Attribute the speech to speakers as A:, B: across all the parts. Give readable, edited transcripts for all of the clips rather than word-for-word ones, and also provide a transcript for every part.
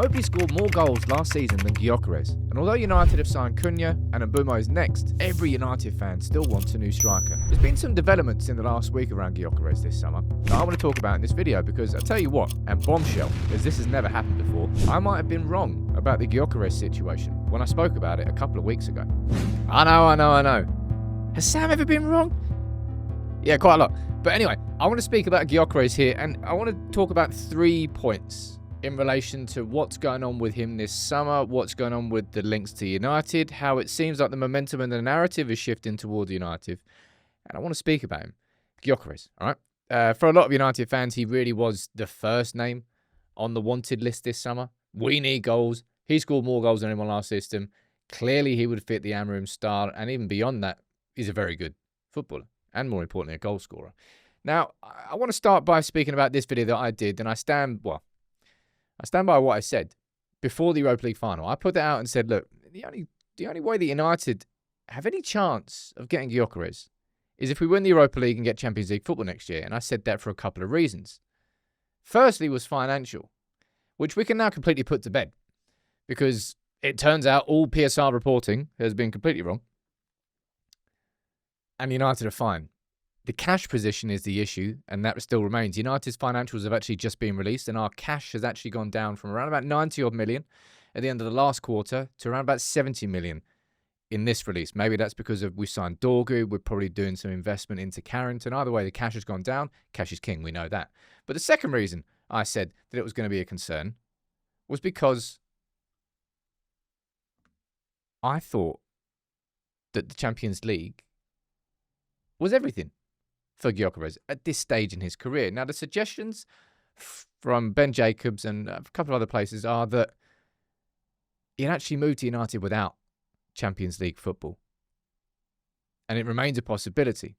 A: Nobody scored more goals last season than Gyokeres, and although United have signed Cunha and Mbeumo is next, every United fan still wants a new striker. There's been some developments in the last week around Gyokeres this summer that I want to talk about in this video because I'll tell you what, and bombshell, as this has never happened before, I might have been wrong about the Gyokeres situation when I spoke about it a couple of weeks ago. I know. Has Sam ever been wrong? Yeah, quite a lot. But anyway, I want to speak about Gyokeres here, and I want to talk about 3 points in relation to what's going on with him this summer, what's going on with the links to United, how it seems like the momentum and the narrative is shifting toward United. And I want to speak about him. Gyokeres, all right? For a lot of United fans, he really was the first name on the wanted list this summer. We need goals. He scored more goals than anyone last season. Clearly, he would fit the Amorim style, and even beyond that, he's a very good footballer, and more importantly, a goal scorer. Now, I want to start by speaking about this video that I did, and I stand by what I said before the Europa League final. I put that out and said, look, the only way that United have any chance of getting Gyokeres is if we win the Europa League and get Champions League football next year, and I said that for a couple of reasons. Firstly was financial, which we can now completely put to bed, because it turns out all PSR reporting has been completely wrong, and United are fine. The cash position is the issue, and that still remains. United's financials have actually just been released, and our cash has actually gone down from around about 90-odd million at the end of the last quarter to around about 70 million in this release. Maybe that's because we signed Dorgu. We're probably doing some investment into Carrington. Either way, the cash has gone down. Cash is king, we know that. But the second reason I said that it was going to be a concern was because I thought that the Champions League was everything for Gyokeres at this stage in his career. Now, the suggestions from Ben Jacobs and a couple of other places are that he'd actually moved to United without Champions League football. And it remains a possibility.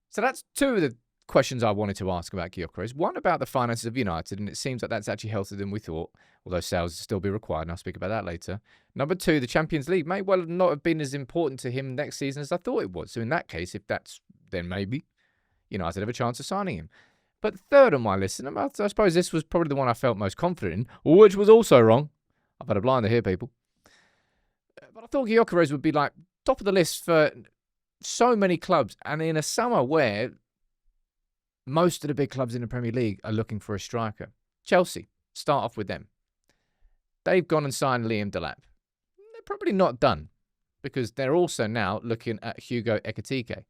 A: So that's 2 of the questions I wanted to ask about Gyokeres. One about the finances of United, and it seems like that's actually healthier than we thought, although sales will still be required, and I'll speak about that later. Number 2, the Champions League may well not have been as important to him next season as I thought it was. So in that case, if that's, then maybe United have a chance of signing him. But third on my list, and I suppose this was probably the one I felt most confident in, which was also wrong. I've had a blinder here, people. But I thought Gyokeres would be like top of the list for so many clubs, and in a summer where most of the big clubs in the Premier League are looking for a striker. Chelsea, start off with them. They've gone and signed Liam Delap. They're probably not done, because they're also now looking at Hugo Ekitike.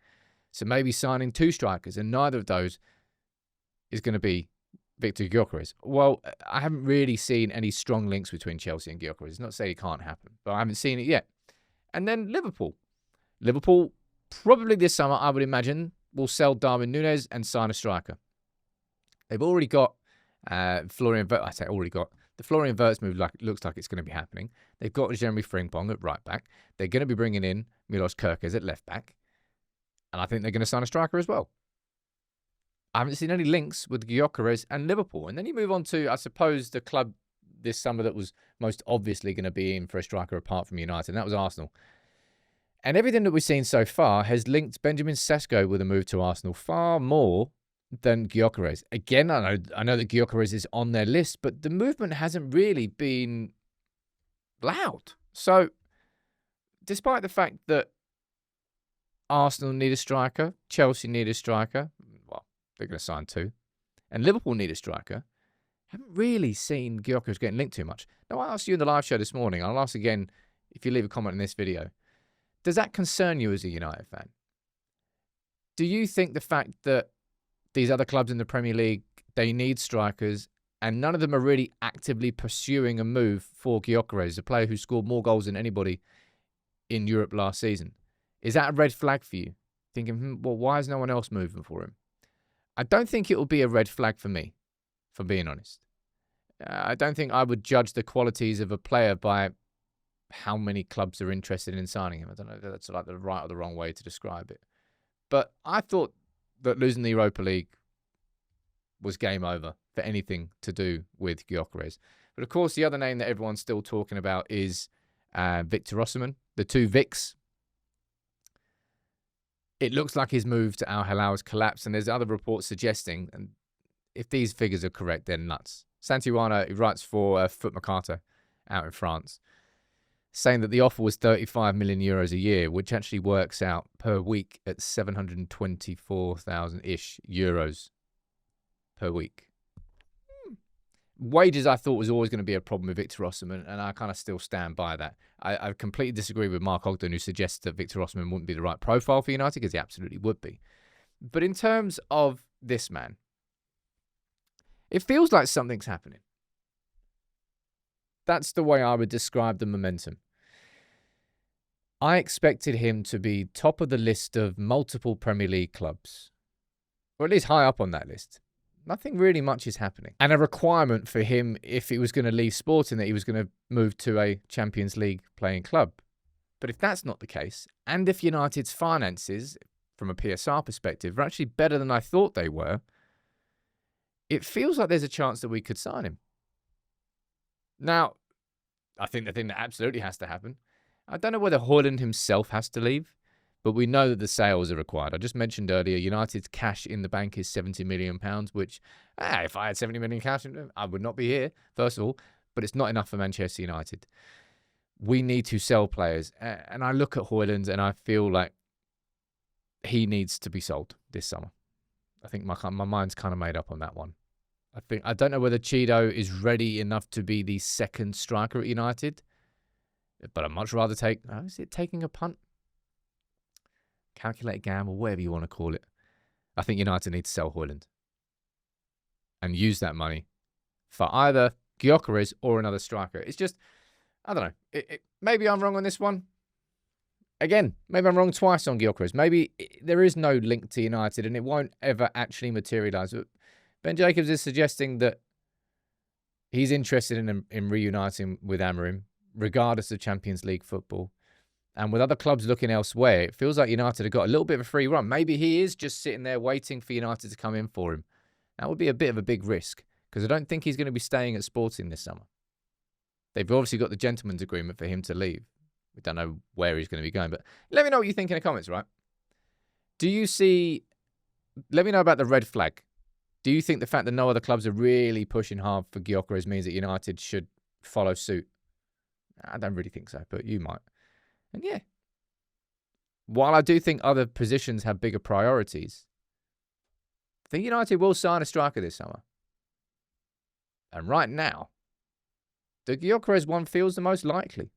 A: So maybe signing 2 strikers, and neither of those is going to be Viktor Gyokeres. Well, I haven't really seen any strong links between Chelsea and Gyokeres. It's not to say it can't happen, but I haven't seen it yet. And then Liverpool. Liverpool, probably this summer, I would imagine, will sell Darwin Núñez and sign a striker. They've already got Florian Wirtz. I say already got. The Florian Wirtz move looks like it's going to be happening. They've got Jeremy Frimpong at right back. They're going to be bringing in Milos Kerkez at left back. And I think they're going to sign a striker as well. I haven't seen any links with Gyokeres and Liverpool. And then you move on to, I suppose, the club this summer that was most obviously going to be in for a striker apart from United, and that was Arsenal. And everything that we've seen so far has linked Benjamin Sesko with a move to Arsenal far more than Gyokeres. Again, I know that Gyokeres is on their list, but the movement hasn't really been loud. So, despite the fact that Arsenal need a striker, Chelsea need a striker, well, they're going to sign 2, and Liverpool need a striker, haven't really seen Gyokeres getting linked too much. Now, I asked you in the live show this morning, I'll ask again if you leave a comment in this video, does that concern you as a United fan? Do you think the fact that these other clubs in the Premier League, they need strikers, and none of them are really actively pursuing a move for Gyokeres, a player who scored more goals than anybody in Europe last season? Is that a red flag for you? Thinking, well, why is no one else moving for him? I don't think it will be a red flag for me, for being honest. I don't think I would judge the qualities of a player by how many clubs are interested in signing him. I don't know if that's like the right or the wrong way to describe it. But I thought that losing the Europa League was game over for anything to do with Gyokeres. But of course, the other name that everyone's still talking about is Victor Osimhen, the 2 Vics. It looks like his move to Al Hilal has collapsed, and there's other reports suggesting, and if these figures are correct, they're nuts. Santiwana, who writes for Foot Mercato out in France, saying that the offer was 35 million euros a year, which actually works out per week at 724,000-ish euros per week. Wages, I thought, was always going to be a problem with Viktor Osimhen, and I kind of still stand by that. I completely disagree with Mark Ogden, who suggests that Viktor Osimhen wouldn't be the right profile for United, because he absolutely would be. But in terms of this man, it feels like something's happening. That's the way I would describe the momentum. I expected him to be top of the list of multiple Premier League clubs, or at least high up on that list. Nothing really much is happening. And a requirement for him, if he was going to leave Sporting, that he was going to move to a Champions League playing club. But if that's not the case, and if United's finances, from a PSR perspective, are actually better than I thought they were, it feels like there's a chance that we could sign him. Now, I think the thing that absolutely has to happen, I don't know whether Højlund himself has to leave, but we know that the sales are required. I just mentioned earlier, United's cash in the bank is £70 million, which, if I had 70 million cash, I would not be here, first of all, but it's not enough for Manchester United. We need to sell players. And I look at Højlund and I feel like he needs to be sold this summer. I think my mind's kind of made up on that one. I don't know whether Cheeto is ready enough to be the second striker at United, but I'd much rather is it taking a punt? Calculated gamble, whatever you want to call it. I think United need to sell Højlund and use that money for either Gyokeres or another striker. It's just, I don't know. Maybe I'm wrong on this one. Again, maybe I'm wrong twice on Gyokeres. Maybe there is no link to United and it won't ever actually materialise. Ben Jacobs is suggesting that he's interested in reuniting with Amorim, regardless of Champions League football. And with other clubs looking elsewhere, it feels like United have got a little bit of a free run. Maybe he is just sitting there waiting for United to come in for him. That would be a bit of a big risk, because I don't think he's going to be staying at Sporting this summer. They've obviously got the gentleman's agreement for him to leave. We don't know where he's going to be going, but let me know what you think in the comments, right? Let me know about the red flag. Do you think the fact that no other clubs are really pushing hard for Gyokeres means that United should follow suit? I don't really think so, but you might. And yeah, while I do think other positions have bigger priorities, I think United will sign a striker this summer. And right now, the Gyokeres one feels the most likely.